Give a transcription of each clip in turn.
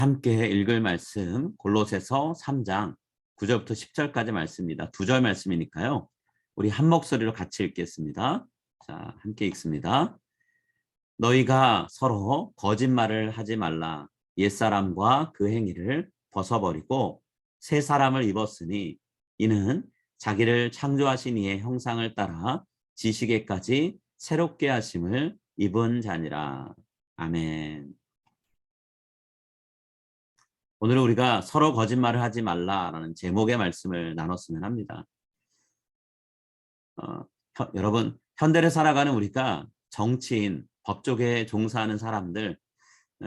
함께 읽을 말씀 골로새서 3장 9절부터 10절까지 말씀입니다. 두 절 말씀이니까요. 우리 한 목소리로 같이 읽겠습니다. 자, 함께 읽습니다. 너희가 서로 거짓말을 하지 말라. 옛사람과 그 행위를 벗어버리고 새 사람을 입었으니 이는 자기를 창조하신 이의 형상을 따라 지식에까지 새롭게 하심을 입은 자니라. 아멘. 오늘 우리가 서로 거짓말을 하지 말라라는 제목의 말씀을 나눴으면 합니다. 여러분, 현대를 살아가는 우리가 정치인, 법조계에 종사하는 사람들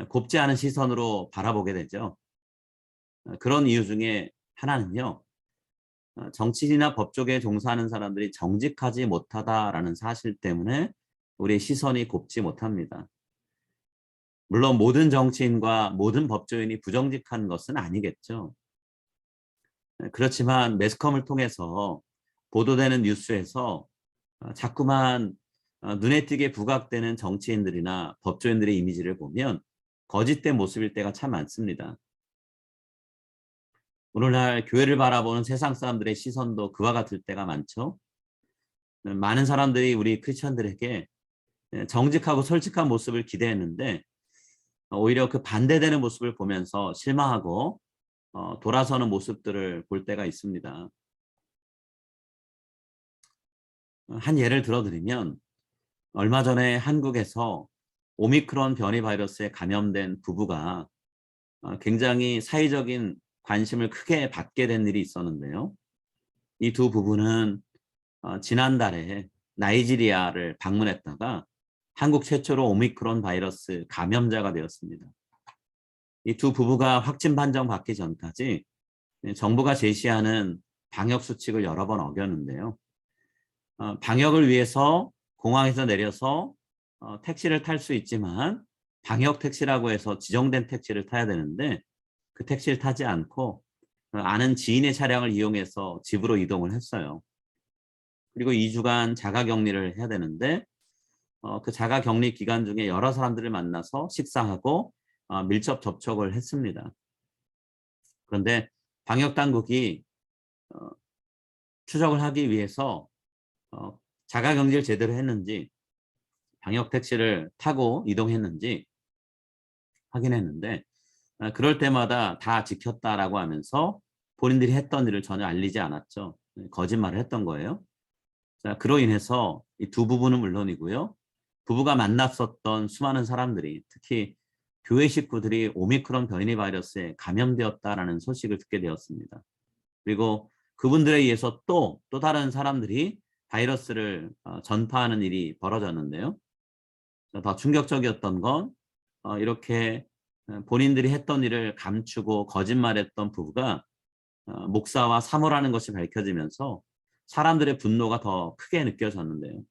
곱지 않은 시선으로 바라보게 되죠. 그런 이유 중에 하나는요. 정치인이나 법조계에 종사하는 사람들이 정직하지 못하다라는 사실 때문에 우리의 시선이 곱지 못합니다. 물론 모든 정치인과 모든 법조인이 부정직한 것은 아니겠죠. 그렇지만 매스컴을 통해서 보도되는 뉴스에서 자꾸만 눈에 띄게 부각되는 정치인들이나 법조인들의 이미지를 보면 거짓된 모습일 때가 참 많습니다. 오늘날 교회를 바라보는 세상 사람들의 시선도 그와 같을 때가 많죠. 많은 사람들이 우리 크리스천들에게 정직하고 솔직한 모습을 기대했는데 오히려 그 반대되는 모습을 보면서 실망하고 돌아서는 모습들을 볼 때가 있습니다. 한 예를 들어드리면 얼마 전에 한국에서 오미크론 변이 바이러스에 감염된 부부가 굉장히 사회적인 관심을 크게 받게 된 일이 있었는데요. 이 두 부부는 지난달에 나이지리아를 방문했다가 한국 최초로 오미크론 바이러스 감염자가 되었습니다. 이 두 부부가 확진 판정 받기 전까지 정부가 제시하는 방역 수칙을 여러 번 어겼는데요. 방역을 위해서 공항에서 내려서 택시를 탈 수 있지만 방역 택시라고 해서 지정된 택시를 타야 되는데 그 택시를 타지 않고 아는 지인의 차량을 이용해서 집으로 이동을 했어요. 그리고 2주간 자가격리를 해야 되는데 그 자가격리 기간 중에 여러 사람들을 만나서 식사하고 밀접 접촉을 했습니다. 그런데 방역당국이 추적을 하기 위해서 자가격리를 제대로 했는지 방역 택시를 타고 이동했는지 확인했는데 그럴 때마다 다 지켰다라고 하면서 본인들이 했던 일을 전혀 알리지 않았죠. 거짓말을 했던 거예요. 자, 그로 인해서 이 두 부부는 물론이고요. 부부가 만났었던 수많은 사람들이 특히 교회 식구들이 오미크론 변이 바이러스에 감염되었다라는 소식을 듣게 되었습니다. 그리고 그분들에 의해서 또 다른 사람들이 바이러스를 전파하는 일이 벌어졌는데요. 더 충격적이었던 건 이렇게 본인들이 했던 일을 감추고 거짓말했던 부부가 목사와 사모라는 것이 밝혀지면서 사람들의 분노가 더 크게 느껴졌는데요.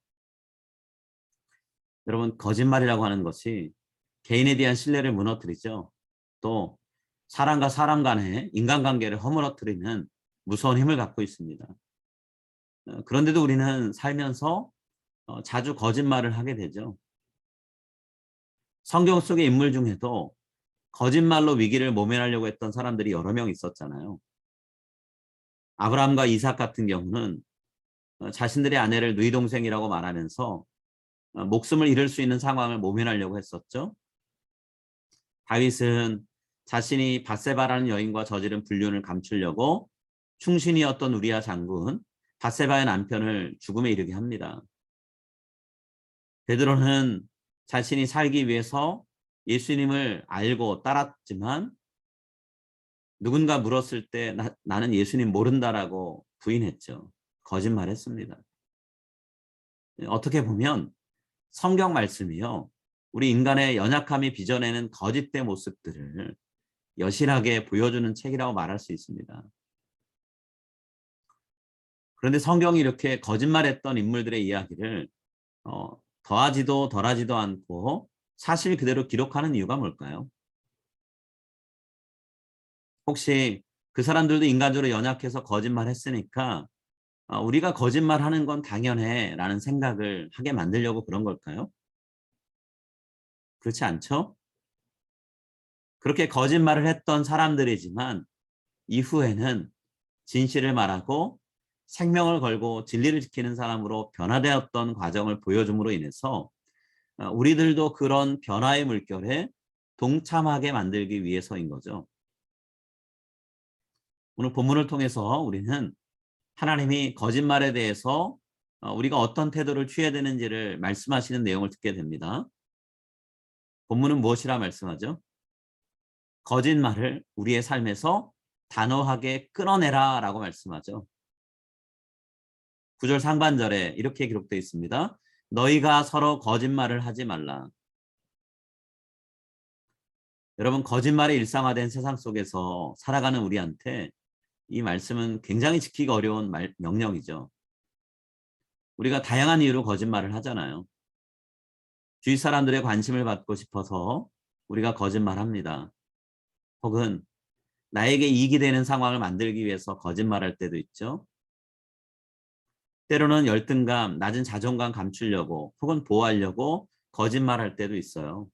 여러분, 거짓말이라고 하는 것이 개인에 대한 신뢰를 무너뜨리죠. 또 사람과 사람 간의 인간관계를 허물어뜨리는 무서운 힘을 갖고 있습니다. 그런데도 우리는 살면서 자주 거짓말을 하게 되죠. 성경 속의 인물 중에도 거짓말로 위기를 모면하려고 했던 사람들이 여러 명 있었잖아요. 아브라함과 이삭 같은 경우는 자신들의 아내를 누이 동생이라고 말하면서 목숨을 잃을 수 있는 상황을 모면하려고 했었죠. 다윗은 자신이 밧세바라는 여인과 저지른 불륜을 감추려고 충신이었던 우리아 장군 밧세바의 남편을 죽음에 이르게 합니다. 베드로는 자신이 살기 위해서 예수님을 알고 따랐지만 누군가 물었을 때 나는 예수님 모른다라고 부인했죠. 거짓말했습니다. 어떻게 보면 성경 말씀이요. 우리 인간의 연약함이 빚어내는 거짓된 모습들을 여실하게 보여주는 책이라고 말할 수 있습니다. 그런데 성경이 이렇게 거짓말했던 인물들의 이야기를 더하지도 덜하지도 않고 사실 그대로 기록하는 이유가 뭘까요? 혹시 그 사람들도 인간적으로 연약해서 거짓말했으니까 우리가 거짓말하는 건 당연해 라는 생각을 하게 만들려고 그런 걸까요? 그렇지 않죠? 그렇게 거짓말을 했던 사람들이지만 이후에는 진실을 말하고 생명을 걸고 진리를 지키는 사람으로 변화되었던 과정을 보여줌으로 인해서 우리들도 그런 변화의 물결에 동참하게 만들기 위해서인 거죠. 오늘 본문을 통해서 우리는 하나님이 거짓말에 대해서 우리가 어떤 태도를 취해야 되는지를 말씀하시는 내용을 듣게 됩니다. 본문은 무엇이라 말씀하죠? 거짓말을 우리의 삶에서 단호하게 끊어내라 라고 말씀하죠. 9절 상반절에 이렇게 기록되어 있습니다. 너희가 서로 거짓말을 하지 말라. 여러분, 거짓말이 일상화된 세상 속에서 살아가는 우리한테 이 말씀은 굉장히 지키기 어려운 명령이죠. 우리가 다양한 이유로 거짓말을 하잖아요. 주위 사람들의 관심을 받고 싶어서 우리가 거짓말합니다. 혹은 나에게 이익이 되는 상황을 만들기 위해서 거짓말할 때도 있죠. 때로는 열등감, 낮은 자존감 감추려고 혹은 보호하려고 거짓말할 때도 있어요.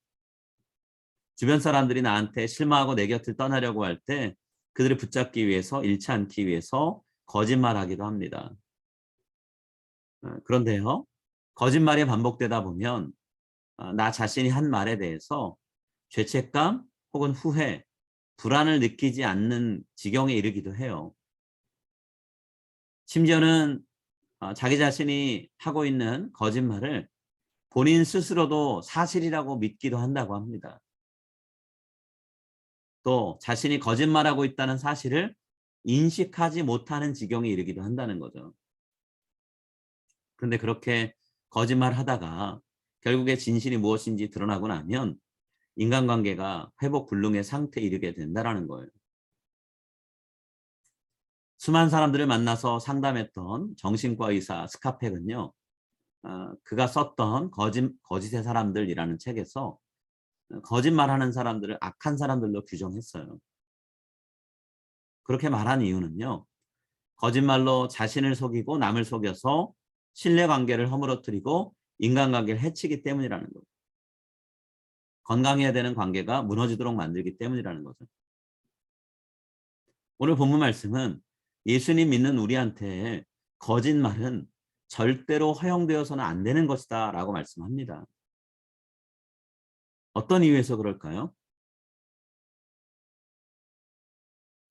주변 사람들이 나한테 실망하고 내 곁을 떠나려고 할 때 그들을 붙잡기 위해서, 잃지 않기 위해서 거짓말하기도 합니다. 그런데요, 거짓말이 반복되다 보면 나 자신이 한 말에 대해서 죄책감 혹은 후회, 불안을 느끼지 않는 지경에 이르기도 해요. 심지어는 자기 자신이 하고 있는 거짓말을 본인 스스로도 사실이라고 믿기도 한다고 합니다. 또 자신이 거짓말하고 있다는 사실을 인식하지 못하는 지경에 이르기도 한다는 거죠. 그런데 그렇게 거짓말하다가 결국에 진실이 무엇인지 드러나고 나면 인간관계가 회복 불능의 상태에 이르게 된다는 거예요. 수많은 사람들을 만나서 상담했던 정신과 의사 스카펙은요, 그가 썼던 거짓의 사람들이라는 책에서 거짓말하는 사람들을 악한 사람들로 규정했어요. 그렇게 말한 이유는요, 거짓말로 자신을 속이고 남을 속여서 신뢰관계를 허물어뜨리고 인간관계를 해치기 때문이라는 거죠. 건강해야 되는 관계가 무너지도록 만들기 때문이라는 거죠. 오늘 본문 말씀은 예수님 믿는 우리한테 거짓말은 절대로 허용되어서는 안 되는 것이다 라고 말씀합니다. 어떤 이유에서 그럴까요?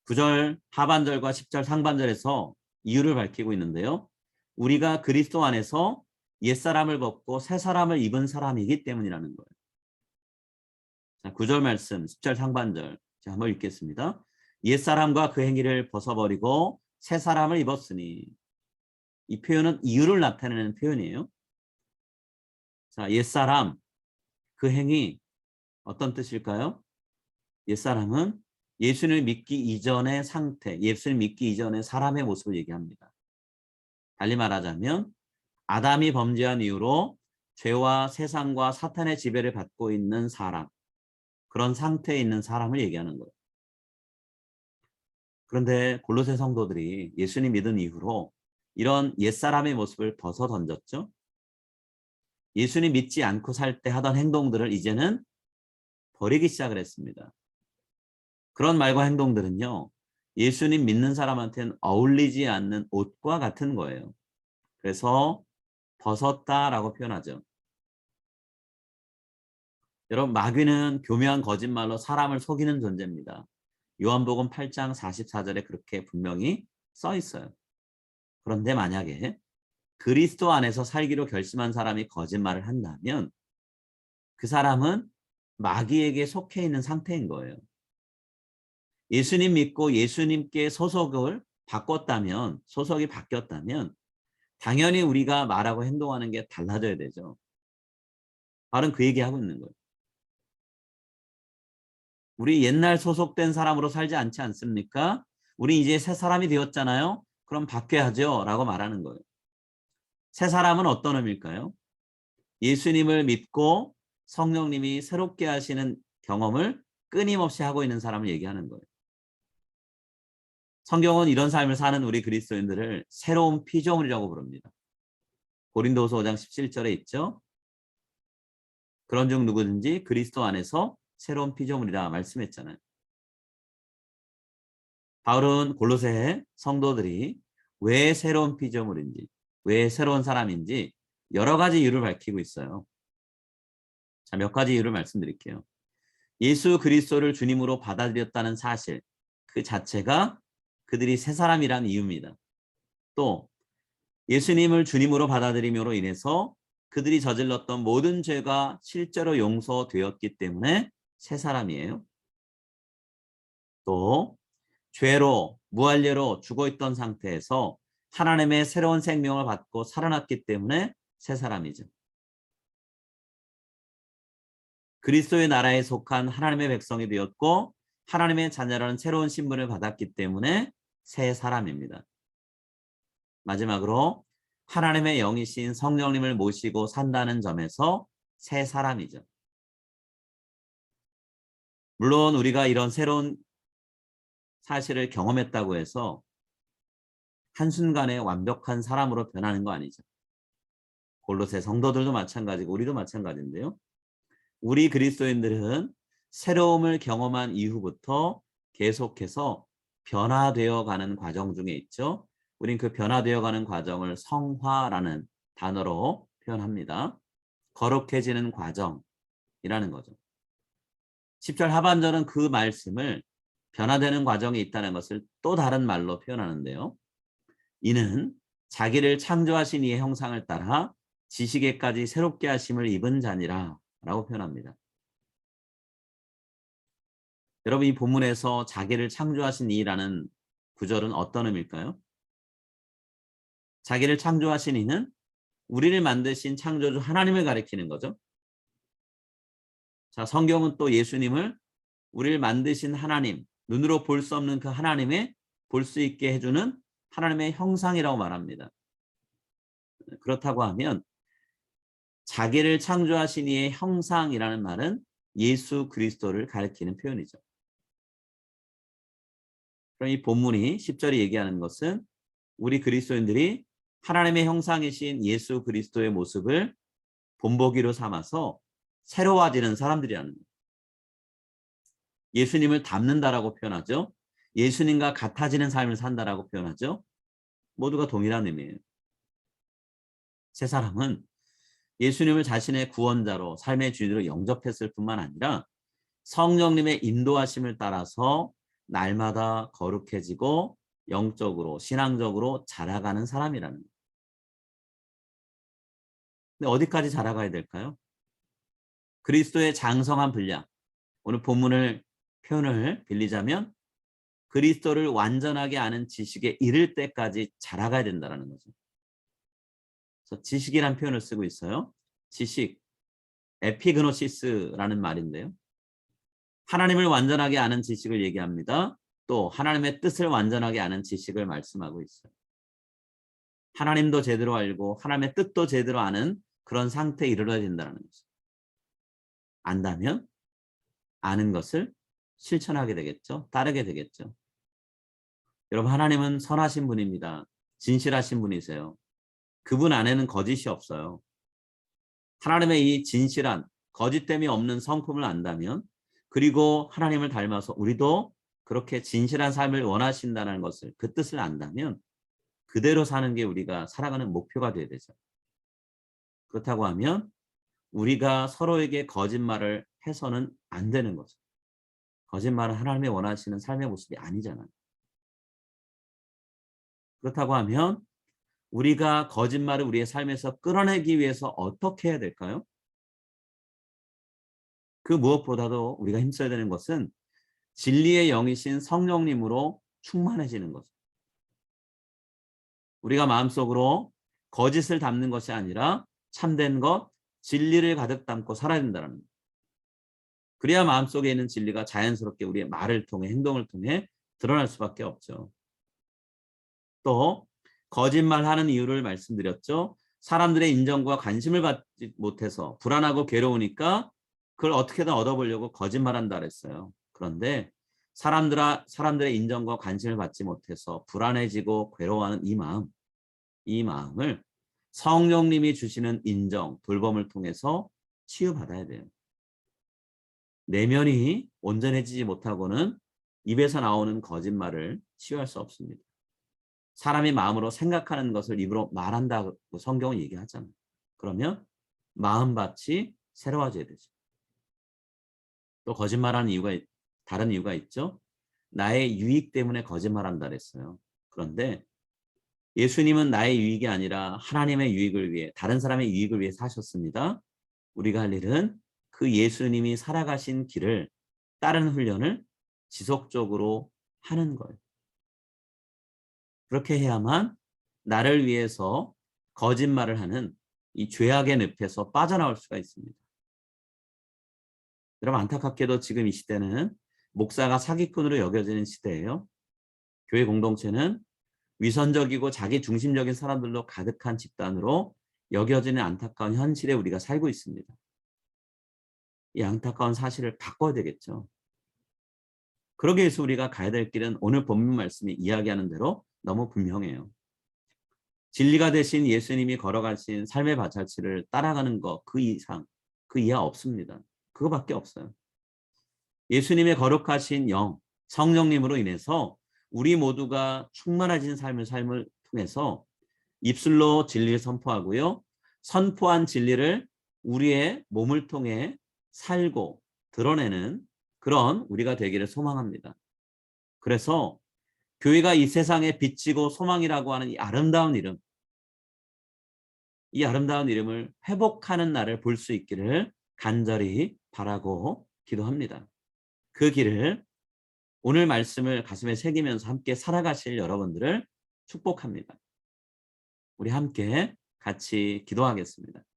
9절 하반절과 10절 상반절에서 이유를 밝히고 있는데요. 우리가 그리스도 안에서 옛사람을 벗고 새사람을 입은 사람이기 때문이라는 거예요. 자, 9절 말씀, 10절 상반절 자, 한번 읽겠습니다. 옛사람과 그 행위를 벗어버리고 새사람을 입었으니, 이 표현은 이유를 나타내는 표현이에요. 자, 옛사람, 그 행위 어떤 뜻일까요? 옛사람은 예수를 믿기 이전의 상태, 예수를 믿기 이전의 사람의 모습을 얘기합니다. 달리 말하자면 아담이 범죄한 이후로 죄와 세상과 사탄의 지배를 받고 있는 사람, 그런 상태에 있는 사람을 얘기하는 거예요. 그런데 골로새 성도들이 예수님 믿은 이후로 이런 옛사람의 모습을 벗어 던졌죠. 예수님 믿지 않고 살 때 하던 행동들을 이제는 버리기 시작을 했습니다. 그런 말과 행동들은요, 예수님 믿는 사람한테는 어울리지 않는 옷과 같은 거예요. 그래서 벗었다라고 표현하죠. 여러분, 마귀는 교묘한 거짓말로 사람을 속이는 존재입니다. 요한복음 8장 44절에 그렇게 분명히 써 있어요. 그런데 만약에 그리스도 안에서 살기로 결심한 사람이 거짓말을 한다면 그 사람은 마귀에게 속해 있는 상태인 거예요. 예수님 믿고 예수님께 소속을 바꿨다면, 소속이 바뀌었다면 당연히 우리가 말하고 행동하는 게 달라져야 되죠. 바로 그 얘기하고 있는 거예요. 우리 옛날 소속된 사람으로 살지 않지 않습니까? 우리 이제 새 사람이 되었잖아요. 그럼 바뀌어야죠 라고 말하는 거예요. 새 사람은 어떤 의미일까요? 예수님을 믿고 성령님이 새롭게 하시는 경험을 끊임없이 하고 있는 사람을 얘기하는 거예요. 성경은 이런 삶을 사는 우리 그리스도인들을 새로운 피조물이라고 부릅니다. 고린도후서 5장 17절에 있죠. 그런즉 누구든지 그리스도 안에서 새로운 피조물이라 말씀했잖아요. 바울은 골로새 성도들이 왜 새로운 피조물인지, 왜 새로운 사람인지 여러 가지 이유를 밝히고 있어요. 자, 몇 가지 이유를 말씀드릴게요. 예수 그리스도를 주님으로 받아들였다는 사실, 그 자체가 그들이 새 사람이란 이유입니다. 또 예수님을 주님으로 받아들임으로 인해서 그들이 저질렀던 모든 죄가 실제로 용서되었기 때문에 새 사람이에요. 또 죄로 무할례로 죽어있던 상태에서 하나님의 새로운 생명을 받고 살아났기 때문에 새 사람이죠. 그리스도의 나라에 속한 하나님의 백성이 되었고 하나님의 자녀라는 새로운 신분을 받았기 때문에 새 사람입니다. 마지막으로 하나님의 영이신 성령님을 모시고 산다는 점에서 새 사람이죠. 물론 우리가 이런 새로운 사실을 경험했다고 해서 한순간에 완벽한 사람으로 변하는 거 아니죠. 골로새 성도들도 마찬가지고 우리도 마찬가지인데요. 우리 그리스도인들은 새로움을 경험한 이후부터 계속해서 변화되어 가는 과정 중에 있죠. 우린 그 변화되어 가는 과정을 성화라는 단어로 표현합니다. 거룩해지는 과정이라는 거죠. 10절 하반절은 그 말씀을 변화되는 과정이 있다는 것을 또 다른 말로 표현하는데요. 이는 자기를 창조하신 이의 형상을 따라 지식에까지 새롭게 하심을 입은 자니라 라고 표현합니다. 여러분, 이 본문에서 자기를 창조하신 이라는 구절은 어떤 의미일까요? 자기를 창조하신 이는 우리를 만드신 창조주 하나님을 가리키는 거죠. 자, 성경은 또 예수님을 우리를 만드신 하나님, 눈으로 볼 수 없는 그 하나님의 볼 수 있게 해주는 하나님의 형상이라고 말합니다. 그렇다고 하면 자기를 창조하신 이의 형상이라는 말은 예수 그리스도를 가리키는 표현이죠. 그럼 이 본문이 10절이 얘기하는 것은 우리 그리스도인들이 하나님의 형상이신 예수 그리스도의 모습을 본보기로 삼아서 새로워지는 사람들이라는 거예요. 예수님을 닮는다라고 표현하죠. 예수님과 같아지는 삶을 산다라고 표현하죠. 모두가 동일한 의미예요. 새 사람은 예수님을 자신의 구원자로 삶의 주인으로 영접했을 뿐만 아니라 성령님의 인도하심을 따라서 날마다 거룩해지고 영적으로 신앙적으로 자라가는 사람이라는 거예요. 근데 어디까지 자라가야 될까요? 그리스도의 장성한 분량, 오늘 본문을 표현을 빌리자면 그리스도를 완전하게 아는 지식에 이를 때까지 자라가야 된다는 거죠. 그래서 지식이란 표현을 쓰고 있어요. 지식, 에피그노시스라는 말인데요. 하나님을 완전하게 아는 지식을 얘기합니다. 또 하나님의 뜻을 완전하게 아는 지식을 말씀하고 있어요. 하나님도 제대로 알고 하나님의 뜻도 제대로 아는 그런 상태에 이르러야 된다는 거죠. 안다면 아는 것을 실천하게 되겠죠. 따르게 되겠죠. 여러분, 하나님은 선하신 분입니다. 진실하신 분이세요. 그분 안에는 거짓이 없어요. 하나님의 이 진실한 거짓됨이 없는 성품을 안다면, 그리고 하나님을 닮아서 우리도 그렇게 진실한 삶을 원하신다는 것을, 그 뜻을 안다면 그대로 사는 게 우리가 살아가는 목표가 되어야 되죠. 그렇다고 하면 우리가 서로에게 거짓말을 해서는 안 되는 거죠. 거짓말은 하나님이 원하시는 삶의 모습이 아니잖아요. 그렇다고 하면 우리가 거짓말을 우리의 삶에서 끌어내기 위해서 어떻게 해야 될까요? 그 무엇보다도 우리가 힘써야 되는 것은 진리의 영이신 성령님으로 충만해지는 거죠. 우리가 마음속으로 거짓을 담는 것이 아니라 참된 것, 진리를 가득 담고 살아야 된다는 거예요. 그래야 마음속에 있는 진리가 자연스럽게 우리의 말을 통해, 행동을 통해 드러날 수밖에 없죠. 또 거짓말하는 이유를 말씀드렸죠. 사람들의 인정과 관심을 받지 못해서 불안하고 괴로우니까 그걸 어떻게든 얻어보려고 거짓말한다 그랬어요. 그런데 사람들의 인정과 관심을 받지 못해서 불안해지고 괴로워하는 이 마음을 성령님이 주시는 인정, 돌봄을 통해서 치유받아야 돼요. 내면이 온전해지지 못하고는 입에서 나오는 거짓말을 치유할 수 없습니다. 사람이 마음으로 생각하는 것을 입으로 말한다고 성경은 얘기하잖아요. 그러면 마음밭이 새로워져야 되죠. 또 거짓말하는 다른 이유가 있죠. 나의 유익 때문에 거짓말한다 그랬어요. 그런데 예수님은 나의 유익이 아니라 하나님의 유익을 위해, 다른 사람의 유익을 위해 사셨습니다. 우리가 할 일은 그 예수님이 살아가신 길을 따르는 훈련을 지속적으로 하는 거예요. 그렇게 해야만 나를 위해서 거짓말을 하는 이 죄악의 늪에서 빠져나올 수가 있습니다. 여러분, 안타깝게도 지금 이 시대는 목사가 사기꾼으로 여겨지는 시대예요. 교회 공동체는 위선적이고 자기 중심적인 사람들로 가득한 집단으로 여겨지는 안타까운 현실에 우리가 살고 있습니다. 이 안타까운 사실을 바꿔야 되겠죠. 그러기 위해서 우리가 가야 될 길은 오늘 본문 말씀이 이야기하는 대로 너무 분명해요. 진리가 되신 예수님이 걸어가신 삶의 발자취를 따라가는 것, 그 이상, 그 이하 없습니다. 그거밖에 없어요. 예수님의 거룩하신 영, 성령님으로 인해서 우리 모두가 충만해진 삶을 통해서 입술로 진리를 선포하고요. 선포한 진리를 우리의 몸을 통해 살고 드러내는 그런 우리가 되기를 소망합니다. 그래서 교회가 이 세상에 비치고 소망이라고 하는 이 아름다운 이름, 이 아름다운 이름을 회복하는 날을 볼 수 있기를 간절히 바라고 기도합니다. 그 길을 오늘 말씀을 가슴에 새기면서 함께 살아가실 여러분들을 축복합니다. 우리 함께 같이 기도하겠습니다.